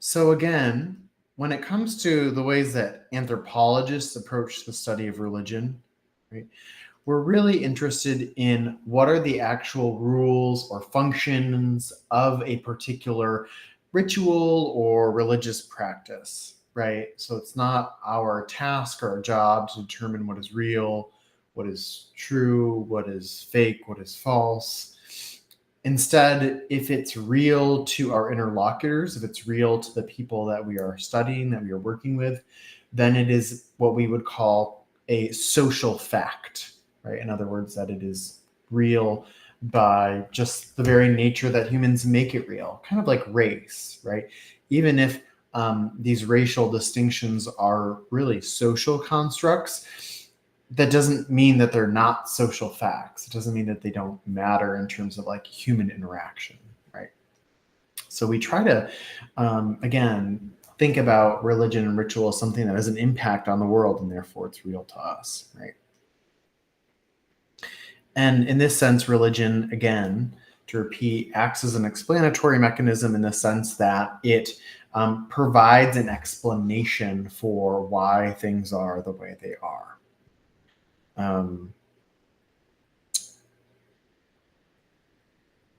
So again, when it comes to the ways that anthropologists approach the study of religion, right, we're really interested in what are the actual rules or functions of a particular ritual or religious practice, right? So it's not our task or our job to determine what is real, what is true, what is fake, what is false. Instead, if it's real to our interlocutors, if it's real to the people that we are studying, that we are working with, then it is what we would call a social fact, right? In other words, that it is real by just the very nature that humans make it real, kind of like race, right? Even if these racial distinctions are really social constructs, that doesn't mean that they're not social facts. It doesn't mean that they don't matter in terms of like human interaction, right? So we try to, again, think about religion and ritual as something that has an impact on the world, and therefore it's real to us, right? And in this sense, religion, again, to repeat, acts as an explanatory mechanism in the sense that it provides an explanation for why things are the way they are.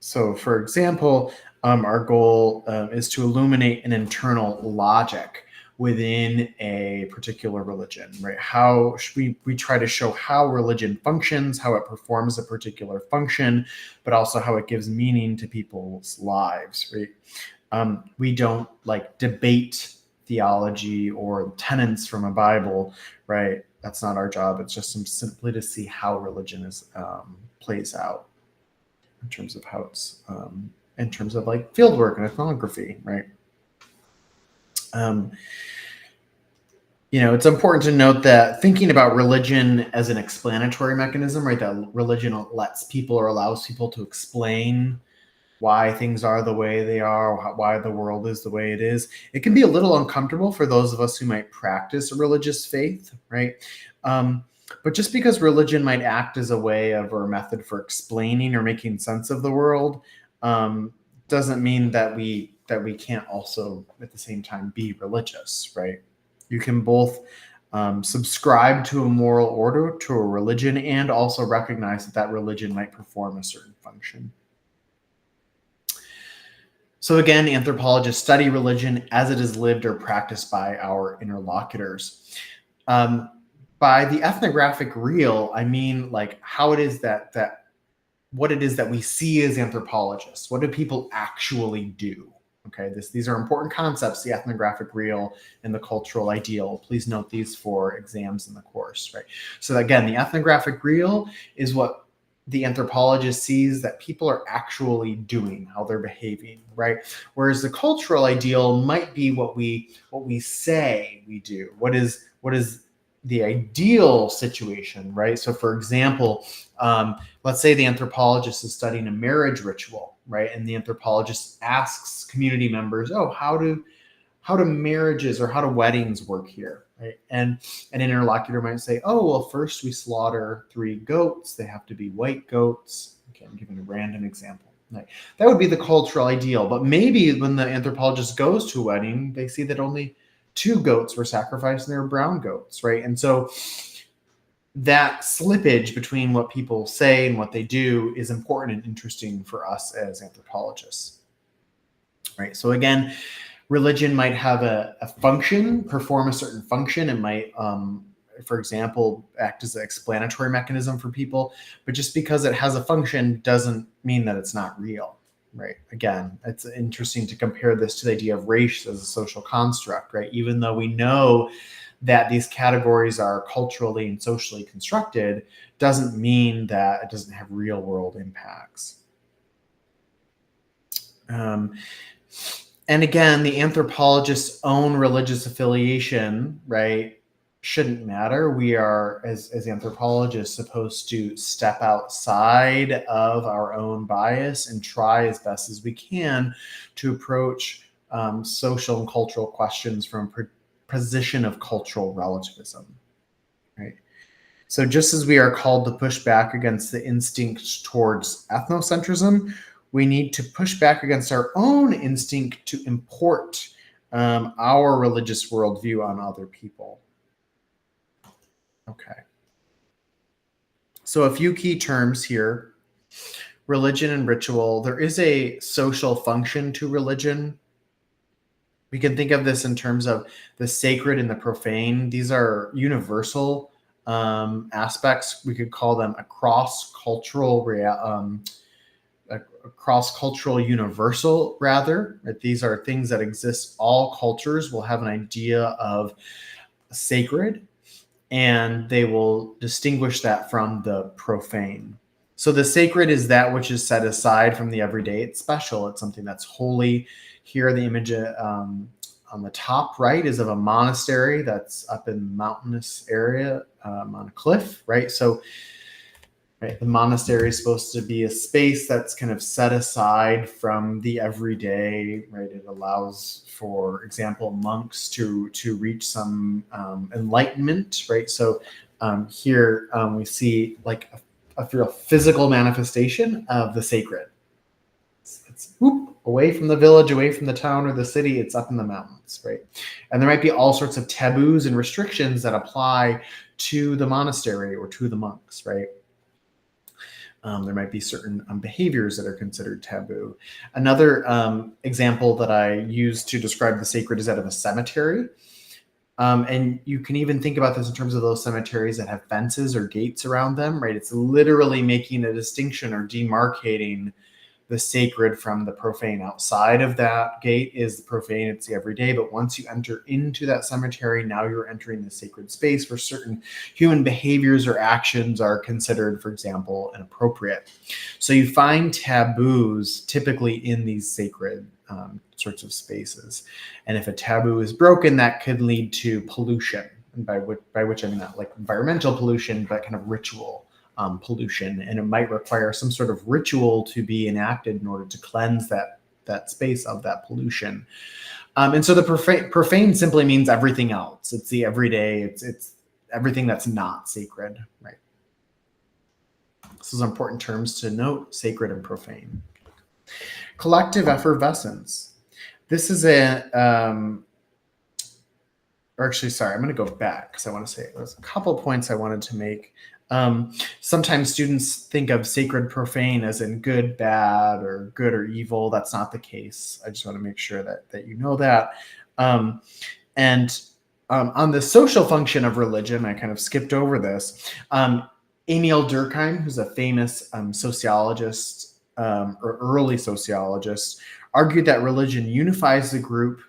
So, for example, our goal is to illuminate an internal logic within a particular religion, right? How should we try to show how religion functions, how it performs a particular function, but also how it gives meaning to people's lives, right? We don't like debate theology or tenets from a Bible, right? That's not our job. It's just simply to see how religion is plays out in terms of how it's in terms of like fieldwork and ethnography, right? It's important to note that thinking about religion as an explanatory mechanism, right? That religion lets people or allows people to explain why things are the way they are, why the world is the way it is. It can be a little uncomfortable for those of us who might practice a religious faith, right? But just because religion might act as a way of or a method for explaining or making sense of the world, doesn't mean that we can't also at the same time be religious, right? You can both subscribe to a moral order, to a religion, and also recognize that religion might perform a certain function. So again, anthropologists study religion as it is lived or practiced by our interlocutors. By the ethnographic real, I mean like how it is that what it is that we see as anthropologists. What do people actually do? Okay, these are important concepts, the ethnographic real and the cultural ideal. Please note these for exams in the course, right? So again, the ethnographic real is what the anthropologist sees that people are actually doing, how they're behaving, right? Whereas the cultural ideal might be what we say we do. What is the ideal situation, right? So for example, let's say the anthropologist is studying a marriage ritual, right? And the anthropologist asks community members, oh, how do marriages or how do weddings work here, right? And an interlocutor might say, oh, well, first we slaughter 3 goats. They have to be white goats. Okay, I'm giving a random example. Right? That would be the cultural ideal. But maybe when the anthropologist goes to a wedding, they see that only 2 goats were sacrificed and they were brown goats, right? And so that slippage between what people say and what they do is important and interesting for us as anthropologists, right? So again, religion might have a function, perform a certain function. It might, for example, act as an explanatory mechanism for people. But just because it has a function doesn't mean that it's not real, right? Again, it's interesting to compare this to the idea of race as a social construct, right? Even though we know that these categories are culturally and socially constructed, doesn't mean that it doesn't have real world impacts. And again, the anthropologist's own religious affiliation, right, shouldn't matter. We are, as anthropologists, supposed to step outside of our own bias and try as best as we can to approach social and cultural questions from a position of cultural relativism, right? So just as we are called to push back against the instinct towards ethnocentrism, we need to push back against our own instinct to import our religious worldview on other people. Okay. So a few key terms here. Religion and ritual. There is a social function to religion. We can think of this in terms of the sacred and the profane. These are universal aspects. We could call them a cross-cultural a cross-cultural universal, rather. Right? These are things that exist. All cultures will have an idea of sacred, and they will distinguish that from the profane. So the sacred is that which is set aside from the everyday. It's special. It's something that's holy. Here, the image on the top right is of a monastery that's up in mountainous area on a cliff, right? So right, the monastery is supposed to be a space that's kind of set aside from the everyday, right? It allows, for example, monks to reach some enlightenment, right? So here we see like a real physical manifestation of the sacred. It's away from the village, away from the town or the city. It's up in the mountains, right? And there might be all sorts of taboos and restrictions that apply to the monastery or to the monks, right? There might be certain behaviors that are considered taboo. Another example that I use to describe the sacred is that of a cemetery. And you can even think about this in terms of those cemeteries that have fences or gates around them, right? It's literally making a distinction or demarcating the sacred from the profane. Outside of that gate is the profane, it's the everyday. But once you enter into that cemetery, now you're entering the sacred space where certain human behaviors or actions are considered, for example, inappropriate. So you find taboos typically in these sacred sorts of spaces. And if a taboo is broken, that could lead to pollution. And by which I mean not like environmental pollution, but kind of ritual pollution, and it might require some sort of ritual to be enacted in order to cleanse that space of that pollution. And so the profane simply means everything else. It's the everyday. It's everything that's not sacred, right? This is important terms to note: sacred and profane. Collective effervescence. This is or actually, sorry, I'm going to go back because I want to say there's a couple of points I wanted to make. Sometimes students think of sacred profane as in good, bad, or good or evil. That's not the case. I just want to make sure that you know that. And on the social function of religion, I kind of skipped over this. Emil Durkheim, who's a famous sociologist or early sociologist, argued that religion unifies the group,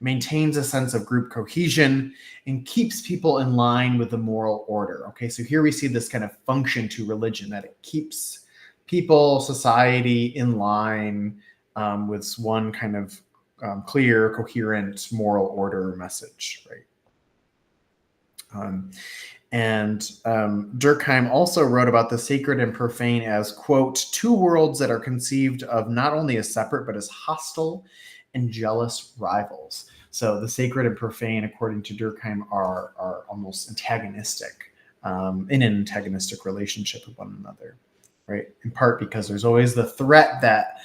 maintains a sense of group cohesion, and keeps people in line with the moral order. Okay, so here we see this kind of function to religion, that it keeps people, society in line with one kind of clear, coherent moral order message, right? Durkheim also wrote about the sacred and profane as, quote, two worlds that are conceived of not only as separate, but as hostile and jealous rivals. So the sacred and profane, according to Durkheim, are almost antagonistic, in an antagonistic relationship with one another, right? In part because there's always the threat that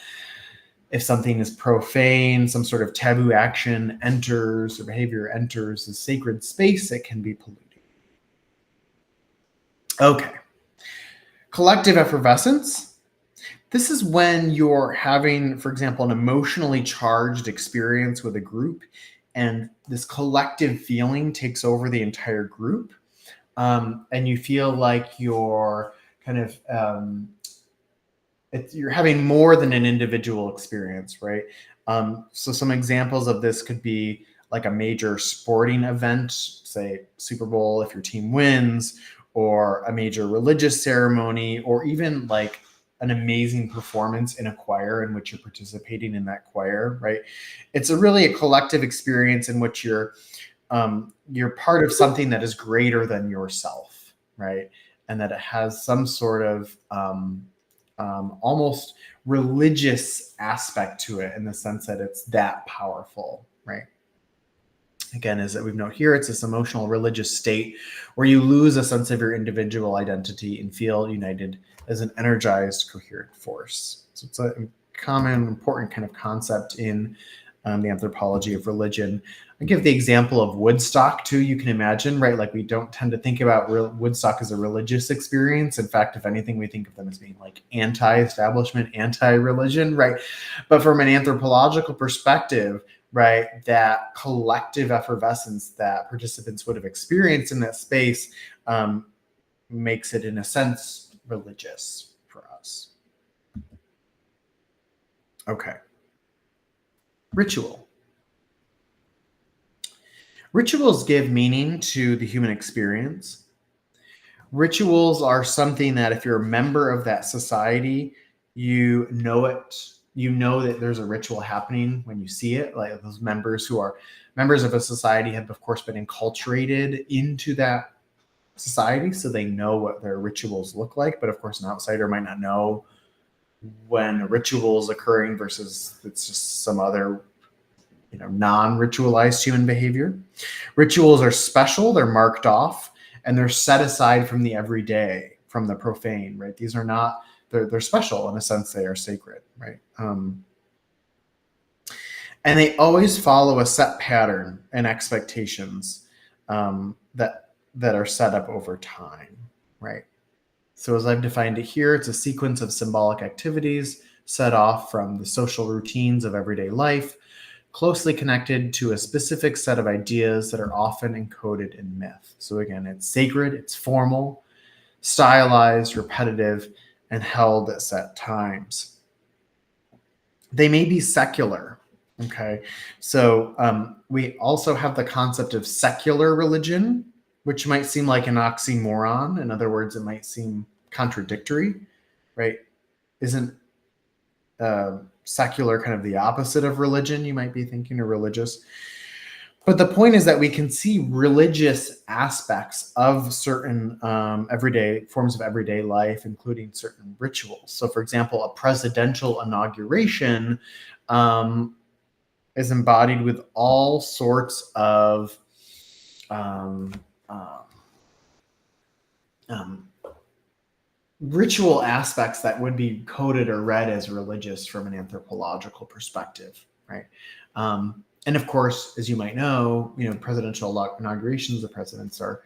if something is profane, some sort of taboo action enters or behavior enters the sacred space, it can be polluted. Okay. Collective effervescence. This is when you're having, for example, an emotionally charged experience with a group, and this collective feeling takes over the entire group. And you feel like you're kind of, you're having more than an individual experience, right? So some examples of this could be like a major sporting event, say Super Bowl if your team wins, or a major religious ceremony, or even like an amazing performance in a choir in which you're participating in that choir, right? It's really a collective experience in which you're part of something that is greater than yourself, right? And that it has some sort of almost religious aspect to it, in the sense that it's that powerful, right? Again, as we've noted here, it's this emotional religious state where you lose a sense of your individual identity and feel united as an energized, coherent force. So it's a common, important kind of concept in the anthropology of religion. I give the example of Woodstock too. You can imagine, right? Like we don't tend to think about Woodstock as a religious experience. In fact, if anything, we think of them as being like anti-establishment, anti-religion, right? But from an anthropological perspective, right, that collective effervescence that participants would have experienced in that space makes it, in a sense, religious for us. Okay. Ritual. Rituals give meaning to the human experience. Rituals are something that if you're a member of that society, you know it. You know that there's a ritual happening when you see it. Like those members who are members of a society have, of course, been enculturated into that society, so they know what their rituals look like. But of course, an outsider might not know when a ritual is occurring versus it's just some other non-ritualized human behavior. Rituals are special, they're marked off, and they're set aside from the everyday, from the profane, right? These are not, they're special in a sense, they are sacred, right? And they always follow a set pattern and expectations that are set up over time, right? So as I've defined it here, it's a sequence of symbolic activities set off from the social routines of everyday life, closely connected to a specific set of ideas that are often encoded in myth. So again, it's sacred, it's formal, stylized, repetitive, and held at set times. They may be secular, okay? So we also have the concept of secular religion, which might seem like an oxymoron. In other words, it might seem contradictory, right? Isn't secular kind of the opposite of religion? You might be thinking, or religious. But the point is that we can see religious aspects of certain everyday forms of everyday life, including certain rituals. So, for example, a presidential inauguration is embodied with all sorts of ritual aspects that would be coded or read as religious from an anthropological perspective, right? And of course, as you might know, presidential inaugurations, the presidents are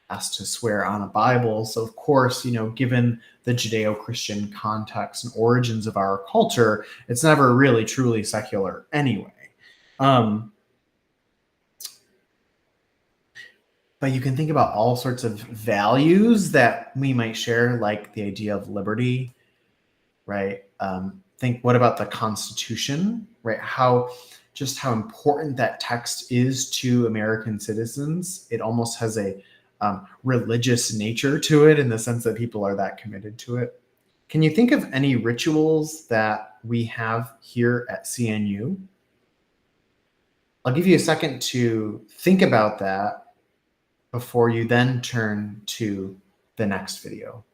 asked to swear on a Bible. So of course, given the Judeo-Christian context and origins of our culture, it's never really truly secular anyway. But you can think about all sorts of values that we might share, like the idea of liberty, right? Think, what about the Constitution, right? How important that text is to American citizens. It almost has a religious nature to it, in the sense that people are that committed to it. Can you think of any rituals that we have here at CNU? I'll give you a second to think about that before you then turn to the next video.